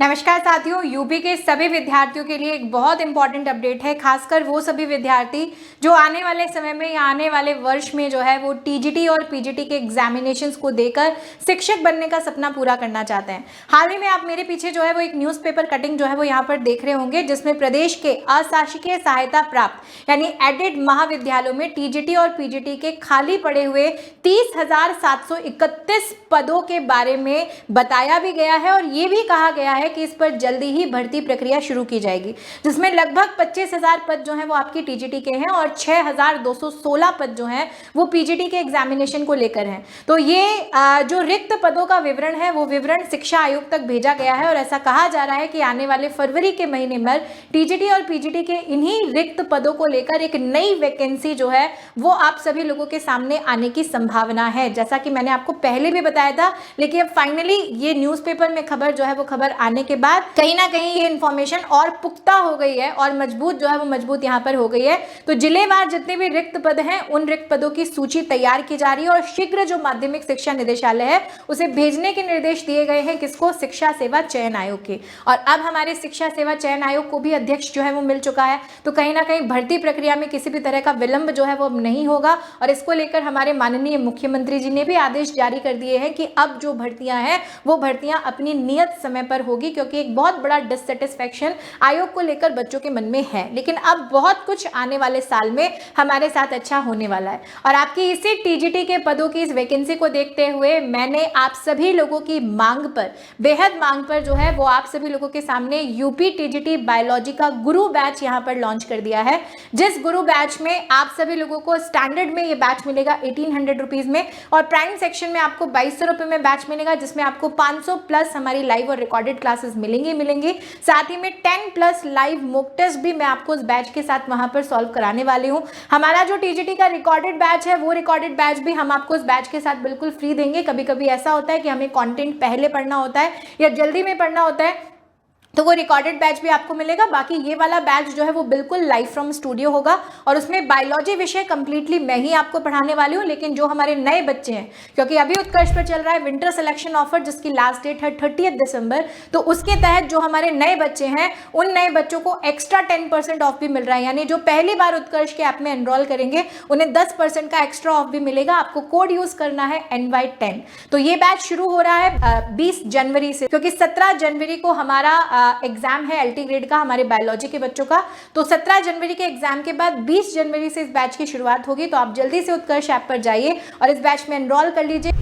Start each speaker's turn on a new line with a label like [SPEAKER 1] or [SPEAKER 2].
[SPEAKER 1] नमस्कार साथियों, यूपी के सभी विद्यार्थियों के लिए एक बहुत इंपॉर्टेंट अपडेट है। खासकर वो सभी विद्यार्थी जो आने वाले समय में या आने वाले वर्ष में जो है वो टीजीटी और पीजीटी के एग्जामिनेशंस को देकर शिक्षक बनने का सपना पूरा करना चाहते हैं। हाल ही में आप मेरे पीछे जो है वो एक न्यूज़पेपर कटिंग जो है वो यहाँ पर देख रहे होंगे, जिसमें प्रदेश के अशासकीय सहायता प्राप्त यानी एडेड महाविद्यालयों में टीजीटी और पीजीटी के खाली पड़े हुए 30,731 पदों के बारे में बताया भी गया है और ये भी कहा गया है कि इस पर जल्दी ही भर्ती प्रक्रिया शुरू की जाएगी, जिसमें लगभग 25,000 पद जो हैं वो आपकी टीजीटी के हैं और 6,216 पद जो हैं वो पीजीटी के एग्जामिनेशन को लेकर हैं। तो ये जो रिक्त पदों का विवरण है वो विवरण शिक्षा आयोग तक भेजा गया है और ऐसा कहा जा रहा है कि आने वाले फरवरी के महीने में टीजीटी और पीजीटी के इन्हीं रिक्त पदों को लेकर एक नई वैकेंसी जो है वो आप सभी लोगों के सामने आने की संभावना है, जैसा कि मैंने आपको पहले भी बताया था। लेकिन अब फाइनली ये न्यूज़पेपर में खबर जो है वो खबर आने के बाद कहीं ना कहीं ये इंफॉर्मेशन और पुख्ता हो गई है और मजबूत जो है वो मजबूत यहाँ पर हो गई है। तो जिलेवार जितने भी रिक्त पद हैं उन रिक्त पदों की सूची तैयार की जा रही है और शीघ्र जो माध्यमिक शिक्षा निदेशालय है उसे भेजने के निर्देश दिए गए हैं। किसको? शिक्षा सेवा चयन आयोग के। और अब हमारे शिक्षा सेवा चयन आयोग को भी अध्यक्ष जो है वो मिल चुका है। तो कहीं ना कहीं भर्ती प्रक्रिया में किसी भी तरह का विलंब जो है वो अब नहीं होगा और इसको लेकर हमारे माननीय मुख्यमंत्री जी ने भी आदेश जारी कर दिए हैं कि अब जो भर्तियां हैं वो भर्तियां अपनी नियत समय पर होगी, क्योंकि एक बहुत बड़ा डिससेटिस्फैक्शन आयोग को लेकर बच्चों के मन में है। लेकिन अब बहुत कुछ आने वाले साल में हमारे साथ अच्छा होने वाला है और आपकी इसी टीजीटी के पदों की इस वैकेंसी को देखते हुए मैंने आप सभी लोगों की मांग पर, बेहद मांग पर जो है वो आप सभी लोगों के सामने यूपी टीजीटी बायोलॉजी का गुरु बैच यहां पर लॉन्च कर दिया है। जिस गुरु बैच में आप सभी लोगों को स्टैंडर्ड में ये बैच मिलेगा 1800 रुपीज में और प्राइम सेक्शन में आपको 2200 रुपए में बैच मिलेगा, जिसमें आपको 500 प्लस हमारी लाइव और रिकॉर्डेड क्लासेस मिलेंगे। साथ ही में 10 प्लस लाइव मॉक टेस्ट भी मैं आपको उस बैच के साथ वहां पर सॉल्व कराने वाली हूं। हमारा जो टीजीटी का रिकॉर्डेड बैच है वो रिकॉर्डेड बैच भी हम आपको उस बैच के साथ बिल्कुल फ्री देंगे। कभी कभी ऐसा होता है कि हमें कंटेंट पहले पढ़ना होता है या जल्दी में पढ़ना होता है, तो वो रिकॉर्डेड बैच भी आपको मिलेगा। बाकी ये वाला बैच जो है वो बिल्कुल लाइव फ्रॉम स्टूडियो होगा और उसमें बायोलॉजी विषय कंप्लीटली मैं ही आपको पढ़ाने वाली हूँ। लेकिन जो हमारे नए बच्चे हैं, क्योंकि अभी उत्कर्ष पर चल रहा है विंटर सिलेक्शन ऑफर जिसकी लास्ट डेट है 30 दिसंबर, तो उसके तहत जो हमारे नए बच्चे हैं उन नए बच्चों को एक्स्ट्रा 10% ऑफ भी मिल रहा है। यानी जो पहली बार उत्कर्ष के ऐप में एनरोल करेंगे उन्हें 10% का एक्स्ट्रा ऑफ भी मिलेगा। आपको कोड यूज करना है NY10। तो ये बैच शुरू हो रहा है 20 जनवरी से, क्योंकि 17 जनवरी को हमारा एग्जाम है LT ग्रेड का हमारे बायोलॉजी के बच्चों का। तो 17 जनवरी के एग्जाम के बाद 20 जनवरी से इस बैच की शुरुआत होगी। तो आप जल्दी से उत्कर्ष ऐप पर जाइए और इस बैच में एनरोल कर लीजिए।